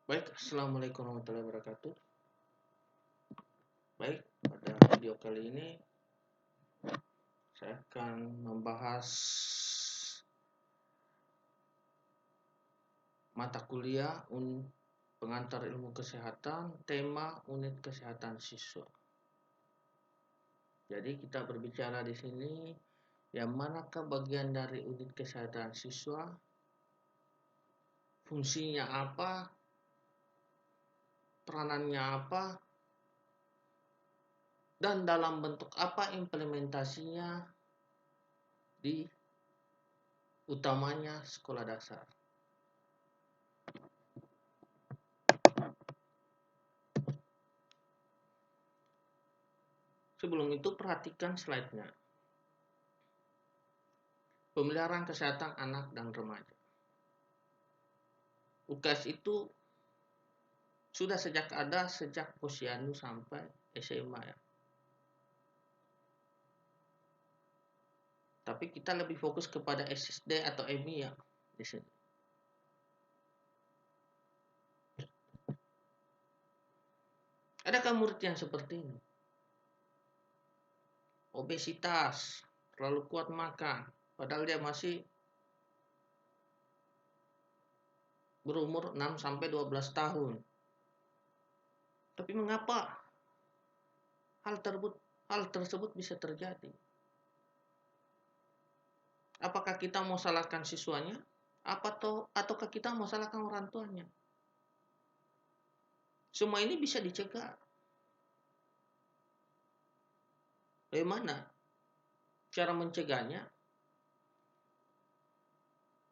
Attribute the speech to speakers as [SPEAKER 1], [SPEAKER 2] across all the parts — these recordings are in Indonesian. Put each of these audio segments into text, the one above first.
[SPEAKER 1] Baik, Assalamualaikum warahmatullahi wabarakatuh. Baik, pada video kali ini saya akan membahas mata kuliah pengantar ilmu kesehatan, tema unit kesehatan siswa. Jadi kita berbicara di sini, yang manakah bagian dari unit kesehatan siswa, fungsinya apa, peranannya apa, dan dalam bentuk apa implementasinya di utamanya sekolah dasar. Sebelum itu perhatikan slide-nya. Pemeliharaan kesehatan anak dan remaja. UKS itu sudah sejak posyandu sampai SMA ya. Tapi kita lebih fokus kepada SSD atau MI ya di sini. Adakah murid yang seperti ini? Obesitas, terlalu kuat makan, padahal dia masih berumur 6 sampai 12 tahun. Tapi mengapa hal tersebut bisa terjadi? Apakah kita mau salahkan siswanya? Ataukah kita mau salahkan orang tuanya? Semua ini bisa dicegah. Bagaimana cara mencegahnya?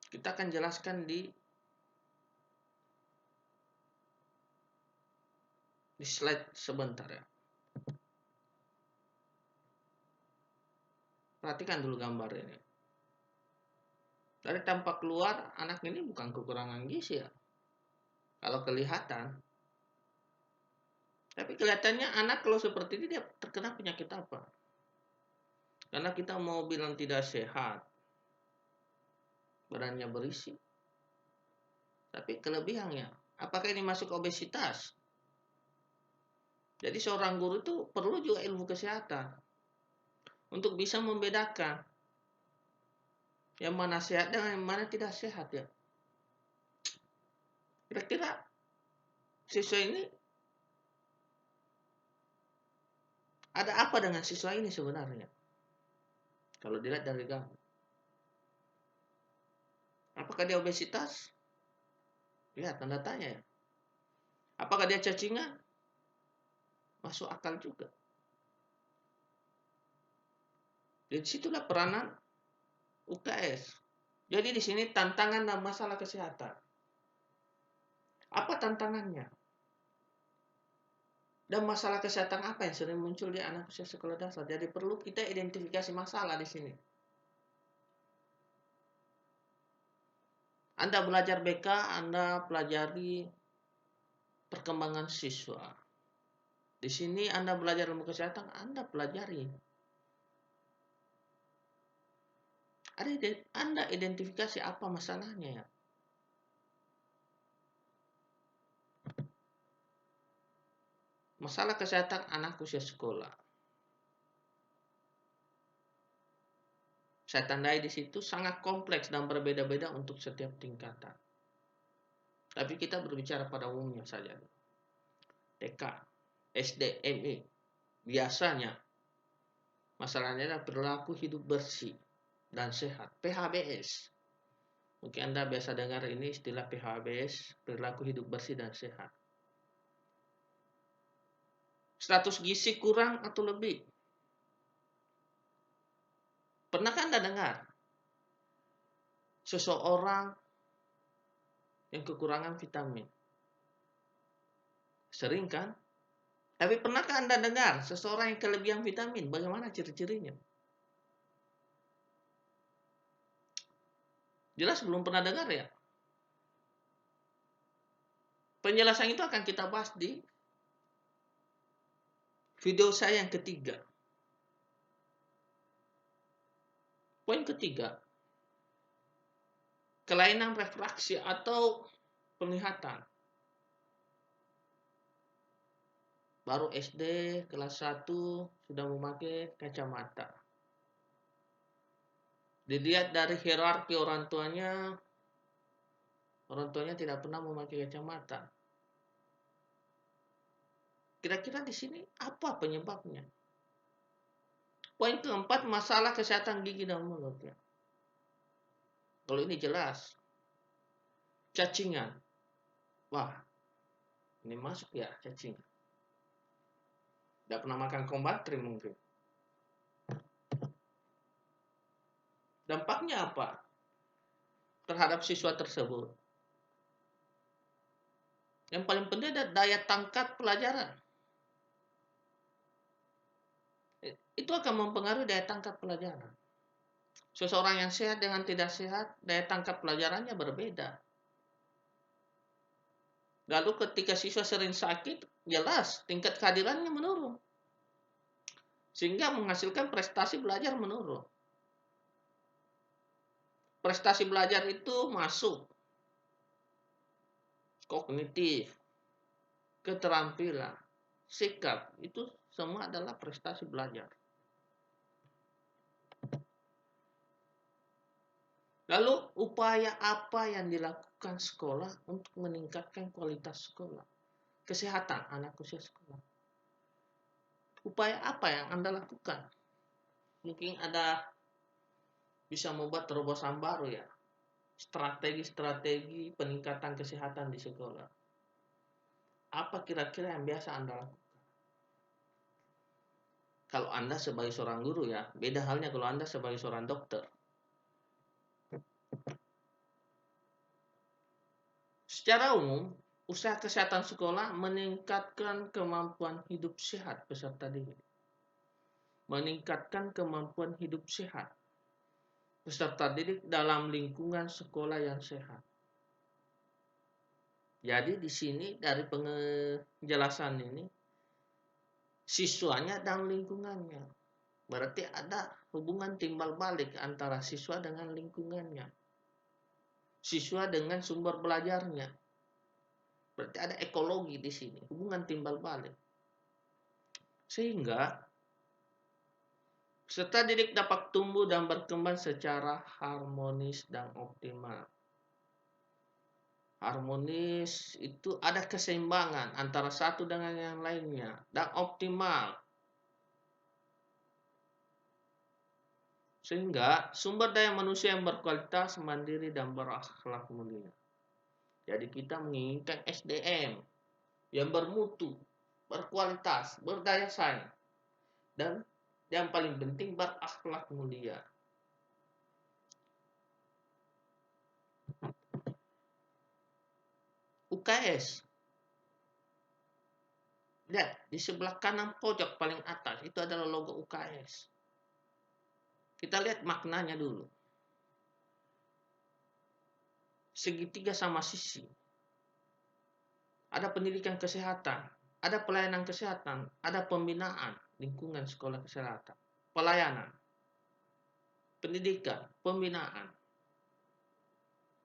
[SPEAKER 1] Kita akan jelaskan di slide sebentar ya. Perhatikan dulu gambar ini. Dari tampak luar, anak ini bukan kekurangan gizi ya. Kalau kelihatan. Tapi kelihatannya anak kalau seperti ini dia terkena penyakit apa? Karena kita mau bilang tidak sehat. Badannya berisi. Tapi kelebihannya, apakah ini masuk obesitas? Jadi seorang guru itu perlu juga ilmu kesehatan. Untuk bisa membedakan yang mana sehat dan yang mana tidak sehat ya. Kira-kira siswa ini ada apa dengan siswa ini sebenarnya? Kalau dilihat dari gambar. Apakah dia obesitas? Lihat tanda tanya ya. Apakah dia cacingan? Masuk akal juga. Di situlah peranan UKS. Jadi di sini tantangan dan masalah kesehatan. Apa tantangannya? Dan masalah kesehatan apa yang sering muncul di anak usia sekolah dasar? Jadi perlu kita identifikasi masalah di sini. Anda belajar BK, Anda pelajari perkembangan siswa. Di sini Anda belajar ilmu kesehatan, Anda pelajari. Anda identifikasi apa masalahnya ya. Masalah kesehatan anak usia sekolah. Saya tandai di situ sangat kompleks dan berbeda-beda untuk setiap tingkatan. Tapi kita berbicara pada umumnya saja. TK, SD, MI. Biasanya masalahnya adalah perilaku hidup bersih dan sehat. PHBS. Mungkin Anda biasa dengar ini istilah PHBS, perilaku hidup bersih dan sehat. Status gizi kurang atau lebih. Pernahkah Anda dengar seseorang yang kekurangan vitamin? Sering kan? Tapi pernahkah Anda dengar seseorang yang kelebihan vitamin? Bagaimana ciri-cirinya? Jelas belum pernah dengar ya? Penjelasan itu akan kita bahas di video saya yang ketiga. Poin ketiga, kelainan refraksi atau penglihatan. baru SD kelas 1 sudah memakai kacamata. Dilihat dari hierarki orang tuanya tidak pernah memakai kacamata. Kira-kira di sini apa penyebabnya? Poin keempat, masalah kesehatan gigi dan mulut ya. Kalau ini jelas. Cacingan. Wah, ini masuk ya cacingan. Tidak pernah makan kombatri mungkin. Dampaknya apa terhadap siswa tersebut? Yang paling penting adalah daya tangkap pelajaran. Itu akan mempengaruhi daya tangkap pelajaran. Seseorang yang sehat dengan tidak sehat, daya tangkap pelajarannya berbeda. Lalu ketika siswa sering sakit, jelas tingkat kehadirannya menurun. Sehingga menghasilkan prestasi belajar menurun. Prestasi belajar itu masuk kognitif, keterampilan, sikap, itu semua adalah prestasi belajar. Lalu upaya apa yang dilakukan sekolah untuk meningkatkan kualitas sekolah? Kesehatan anak usia sekolah. Upaya apa yang Anda lakukan? Mungkin ada bisa membuat terobosan baru ya. Strategi-strategi peningkatan kesehatan di sekolah. Apa kira-kira yang biasa Anda lakukan? Kalau Anda sebagai seorang guru ya, beda halnya kalau Anda sebagai seorang dokter. Secara umum, usaha kesehatan sekolah meningkatkan kemampuan hidup sehat peserta didik. Meningkatkan kemampuan hidup sehat peserta didik dalam lingkungan sekolah yang sehat. Jadi di sini dari penjelasan ini, siswanya dan lingkungannya. Berarti ada hubungan timbal balik antara siswa dengan lingkungannya. Siswa dengan sumber belajarnya. Berarti ada ekologi di sini, hubungan timbal balik. Sehingga peserta didik dapat tumbuh dan berkembang secara harmonis dan optimal. Harmonis itu ada keseimbangan antara satu dengan yang lainnya dan optimal. Sehingga sumber daya manusia yang berkualitas, mandiri, dan berakhlak mulia. Jadi kita menginginkan SDM yang bermutu, berkualitas, berdaya saing, dan yang paling penting berakhlak mulia. UKS. Lihat, di sebelah kanan pojok paling atas, itu adalah logo UKS. Kita lihat maknanya dulu. Segitiga sama sisi. Ada pendidikan kesehatan, ada pelayanan kesehatan, ada pembinaan, lingkungan sekolah kesehatan, pelayanan, pendidikan, pembinaan.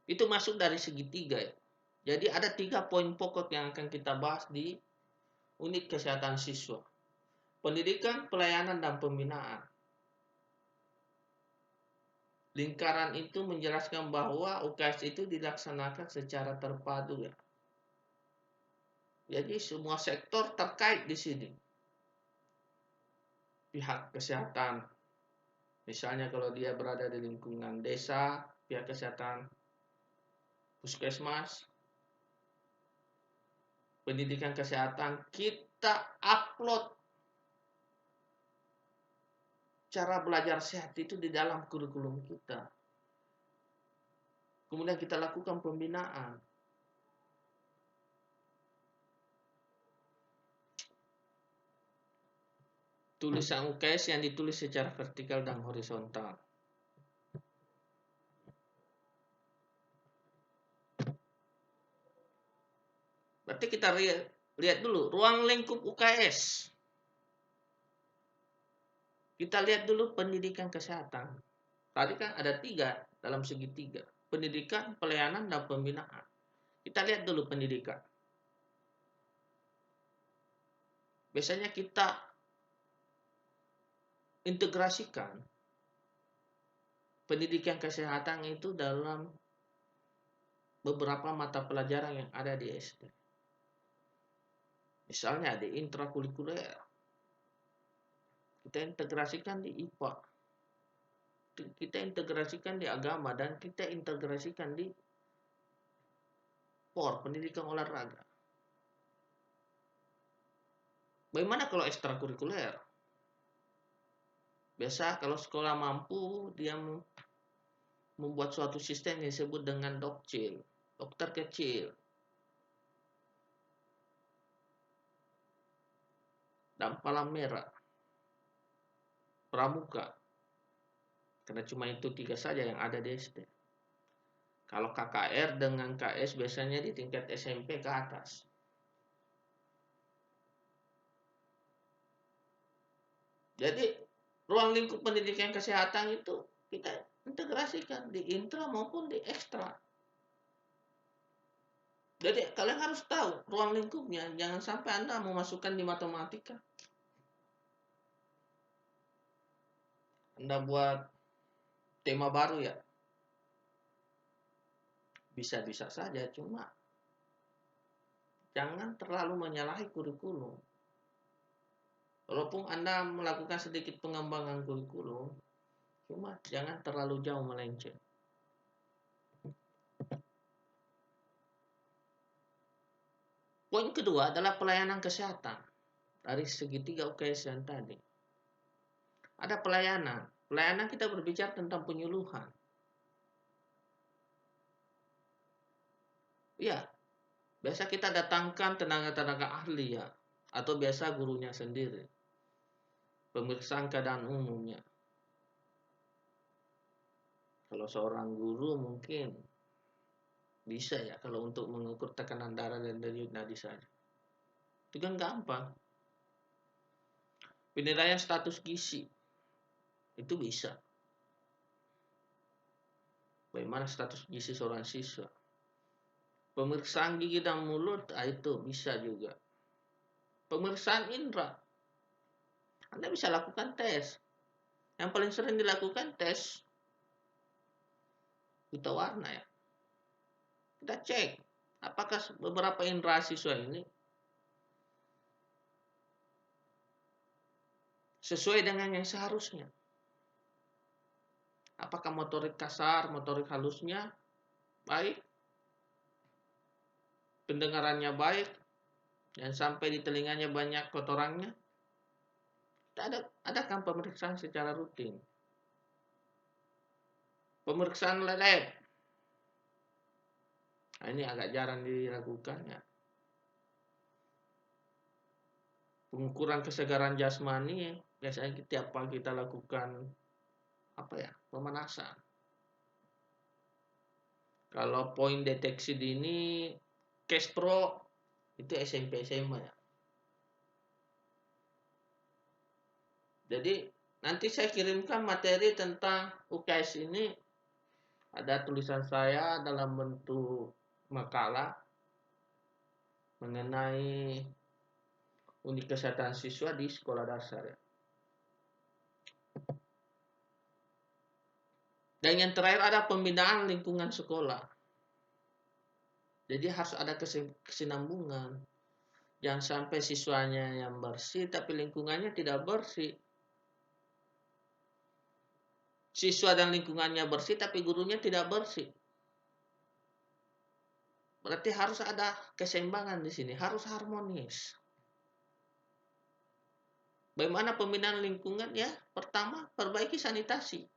[SPEAKER 1] Itu masuk dari segitiga ya. Jadi ada 3 poin pokok yang akan kita bahas di unit kesehatan siswa. Pendidikan, pelayanan, dan pembinaan. Lingkaran itu menjelaskan bahwa UKS itu dilaksanakan secara terpadu ya. Jadi semua sektor terkait di sini. Pihak kesehatan, misalnya kalau dia berada di lingkungan desa, pihak kesehatan puskesmas, pendidikan kesehatan, kita upload cara belajar sehat itu di dalam kurikulum kita. Kemudian kita lakukan pembinaan. Tulisan UKS yang ditulis secara vertikal dan horizontal. Berarti kita lihat dulu ruang lingkup UKS. Kita lihat dulu pendidikan kesehatan. Tadi kan ada 3 dalam segitiga. Pendidikan, pelayanan, dan pembinaan. Kita lihat dulu pendidikan. biasanya kita integrasikan pendidikan kesehatan itu dalam beberapa mata pelajaran yang ada di SD. Misalnya di intrakurikuler, kita integrasikan di IPA, kita integrasikan di agama, dan kita integrasikan di POR, pendidikan olahraga. Bagaimana kalau ekstrakurikuler? Biasa kalau sekolah mampu, dia membuat suatu sistem yang disebut dengan dokcil, dokter kecil. Dan palang merah, pramuka. Karena cuma itu 3 saja yang ada di SD. Kalau KKR dengan KS biasanya di tingkat SMP ke atas. Jadi ruang lingkup pendidikan kesehatan itu kita integrasikan di intra maupun di ekstra. Jadi kalian harus tahu ruang lingkupnya, jangan sampai Anda memasukkan di matematika. Anda buat tema baru ya, bisa-bisa saja, cuma jangan terlalu menyalahi kurikulum. Walaupun Anda melakukan sedikit pengembangan kurikulum, cuma jangan terlalu jauh melenceng. Poin kedua adalah pelayanan kesehatan. Dari segitiga UKS yang tadi. Ada pelayanan. Pelayanan kita berbicara tentang penyuluhan. Ya, biasa kita datangkan tenaga-tenaga ahli ya. Atau biasa gurunya sendiri. Pemeriksaan keadaan umumnya. Kalau seorang guru mungkin bisa ya kalau untuk mengukur tekanan darah dan denyut nadi saja. Itu kan gampang. Penilaian status gizi itu bisa. Bagaimana status gizi seorang siswa? Pemeriksaan gigi dan mulut itu bisa juga. Pemeriksaan indera. Anda bisa lakukan tes. Yang paling sering dilakukan tes buta warna ya. Kita cek apakah beberapa indera siswa ini sesuai dengan yang seharusnya. Apakah motorik kasar, motorik halusnya baik, pendengarannya baik, dan sampai di telinganya banyak kotorannya. Adakan pemeriksaan secara rutin. Pemeriksaan lab. Nah, ini agak jarang dilakukan ya. Pengukuran kesegaran jasmani biasanya tiap pagi kita lakukan pemanasan. Kalau poin deteksi dini Case Pro itu SMP SMA ya. Jadi nanti saya kirimkan materi tentang UKS ini, ada tulisan saya dalam bentuk makalah mengenai unit kesehatan siswa di sekolah dasar ya. Dan yang terakhir ada pembinaan lingkungan sekolah. Jadi harus ada kesinambungan. Jangan sampai siswanya yang bersih tapi lingkungannya tidak bersih. Siswa dan lingkungannya bersih tapi gurunya tidak bersih. Berarti harus ada keseimbangan di sini, harus harmonis. Bagaimana pembinaan lingkungan ya? Pertama, perbaiki sanitasi.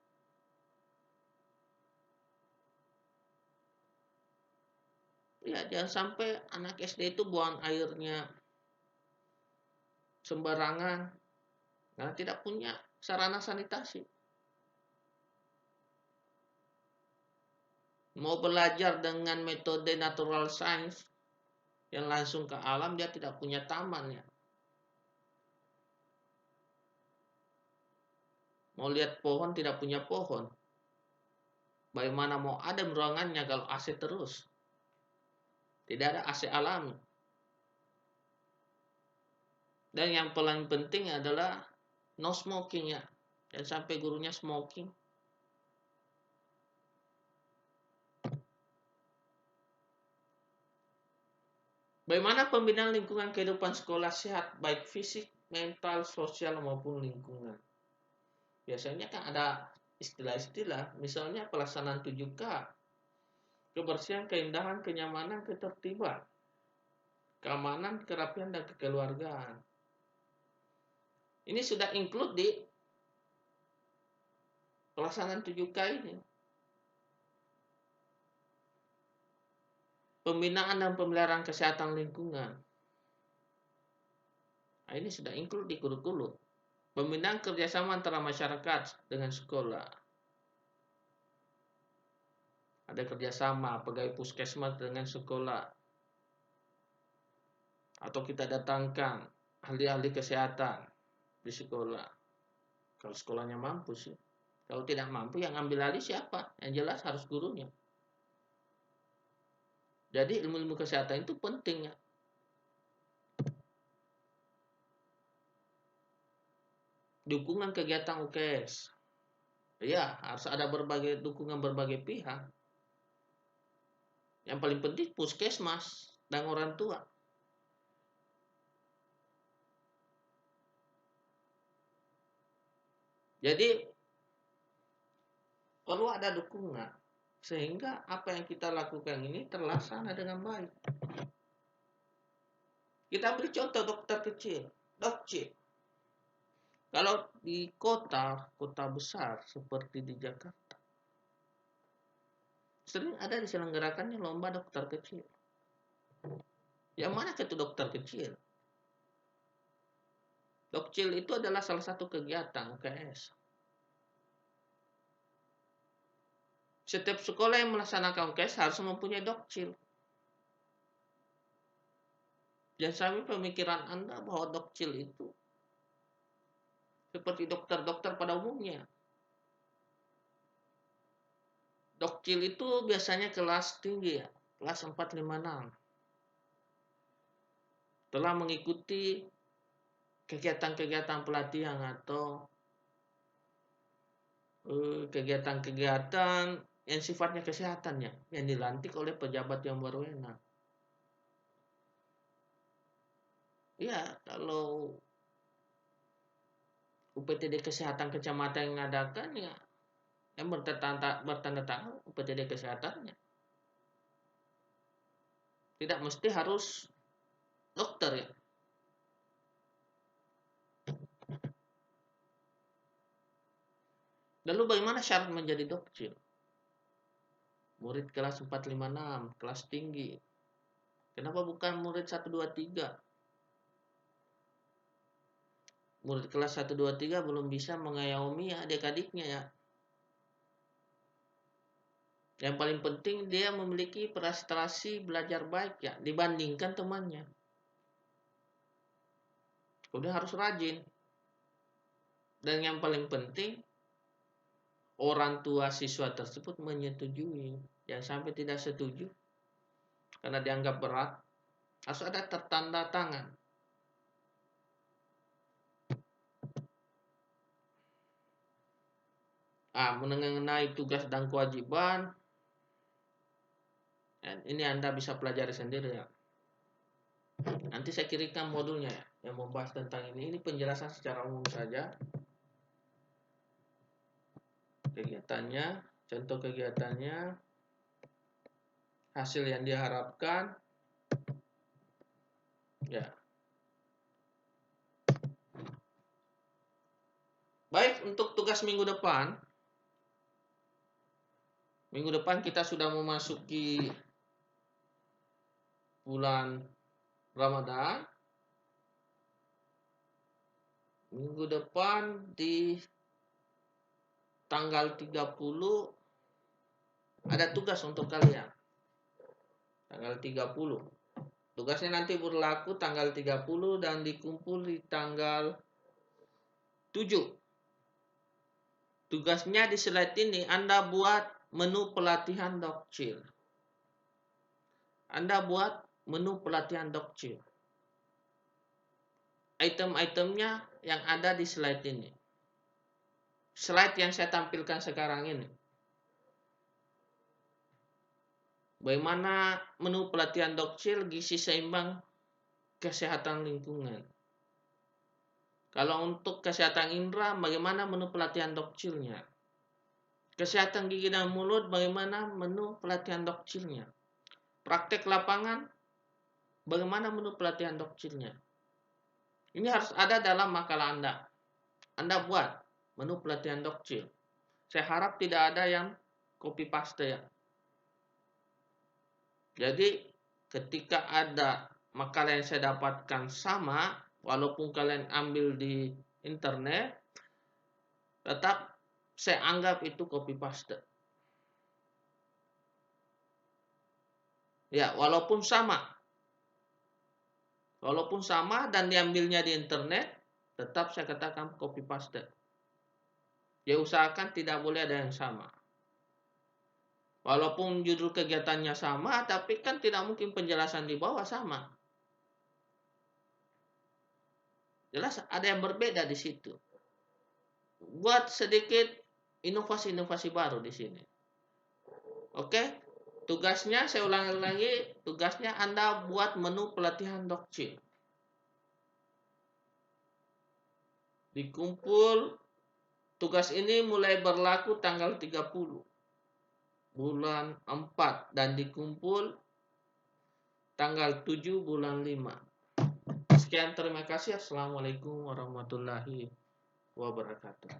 [SPEAKER 1] Ya, jangan sampai anak SD itu buang airnya sembarangan karena tidak punya sarana sanitasi. Mau belajar dengan metode natural science yang langsung ke alam, dia tidak punya taman ya. Mau lihat pohon, tidak punya pohon. Bagaimana mau adem ruangannya kalau AC terus? Tidak ada AC alami. Dan yang paling penting adalah no smoking ya. Dan sampai gurunya smoking. Bagaimana pembinaan lingkungan kehidupan sekolah sehat, baik fisik, mental, sosial, maupun lingkungan? Biasanya kan ada istilah-istilah, misalnya pelaksanaan 7K, kebersihan, keindahan, kenyamanan, ketertiban, keamanan, kerapian, dan kekeluargaan. Ini sudah include di pelaksanaan 7K ini. Pembinaan dan pemeliharaan kesehatan lingkungan. Nah, ini sudah include di kurikulum. Pembinaan kerjasama antara masyarakat dengan sekolah. Ada kerjasama pegawai puskesmas dengan sekolah. Atau kita datangkan ahli-ahli kesehatan di sekolah. Kalau sekolahnya mampu sih. Kalau tidak mampu, yang ambil alih siapa? Yang jelas harus gurunya. Jadi ilmu-ilmu kesehatan itu penting ya. Dukungan kegiatan UKS. Ya, harus ada dukungan berbagai pihak. Yang paling penting puskesmas dan orang tua. Jadi perlu ada dukungan sehingga apa yang kita lakukan ini terlaksana dengan baik. Kita beri contoh dokter kecil, dokcil. Kalau di kota besar seperti di Jakarta, sering ada diselenggarakannya lomba dokter kecil. Yang mana itu dokter kecil? Dokcil itu adalah salah satu kegiatan UKS. Setiap sekolah yang melaksanakan UKS harus mempunyai dokcil. Jangan sampai pemikiran Anda bahwa dokcil itu seperti dokter-dokter pada umumnya. Dokcil itu biasanya kelas tinggi ya, kelas 456. Telah mengikuti kegiatan-kegiatan pelatihan atau kegiatan-kegiatan yang sifatnya kesehatannya yang dilantik oleh pejabat yang berwenang. Ya, kalau UPTD Kesehatan Kecamatan yang mengadakan ya yang bertanda tangan UPTD Kesehatannya. Tidak mesti harus dokter ya. Lalu bagaimana syarat menjadi dokcil? Murid kelas 456, kelas tinggi. Kenapa bukan murid 123? Murid kelas 123 belum bisa mengayomi adik-adiknya ya. Yang paling penting dia memiliki prestasi belajar baik ya dibandingkan temannya. Kemudian harus rajin. Dan yang paling penting orang tua siswa tersebut menyetujui. Jangan sampai tidak setuju karena dianggap berat. Harus ada tertanda tangan. Mengenai tugas dan kewajiban, ini Anda bisa pelajari sendiri ya. Nanti saya kirimkan modulnya ya, yang membahas tentang ini. Ini penjelasan secara umum saja. Kegiatannya, contoh kegiatannya, hasil yang diharapkan, ya. Baik, untuk tugas minggu depan. Minggu depan kita sudah memasuki bulan Ramadan. Minggu depan di tanggal 30 ada tugas untuk kalian. Tanggal 30. Tugasnya nanti berlaku tanggal 30 dan dikumpul di tanggal 7. Tugasnya di slide ini Anda buat menu pelatihan dokcil. Anda buat menu pelatihan dokcil. item-itemnya yang ada di slide ini. Slide yang saya tampilkan sekarang ini. Bagaimana menu pelatihan Dokcil gizi seimbang kesehatan lingkungan. Kalau untuk kesehatan indera, bagaimana menu pelatihan Dokcilnya? Kesehatan gigi dan mulut, bagaimana menu pelatihan Dokcilnya? Praktek lapangan, bagaimana menu pelatihan Dokcilnya? Ini harus ada dalam makalah Anda. Anda buat menu pelatihan Dokcil. Saya harap tidak ada yang copy paste ya. Jadi ketika ada makalah yang saya dapatkan sama, walaupun kalian ambil di internet, tetap saya anggap itu copy paste. Ya, walaupun sama. Walaupun sama dan diambilnya di internet, tetap saya katakan copy paste. Ya, usahakan tidak boleh ada yang sama. Walaupun judul kegiatannya sama, tapi kan tidak mungkin penjelasan di bawah sama. Jelas ada yang berbeda di situ. Buat sedikit inovasi-inovasi baru di sini. Oke, tugasnya saya ulangi lagi, tugasnya Anda buat menu pelatihan Dokcil. Dikumpul, tugas ini mulai berlaku tanggal 30 bulan 4 dan dikumpul tanggal 7 bulan 5. Sekian, terima kasih. Assalamualaikum warahmatullahi wabarakatuh.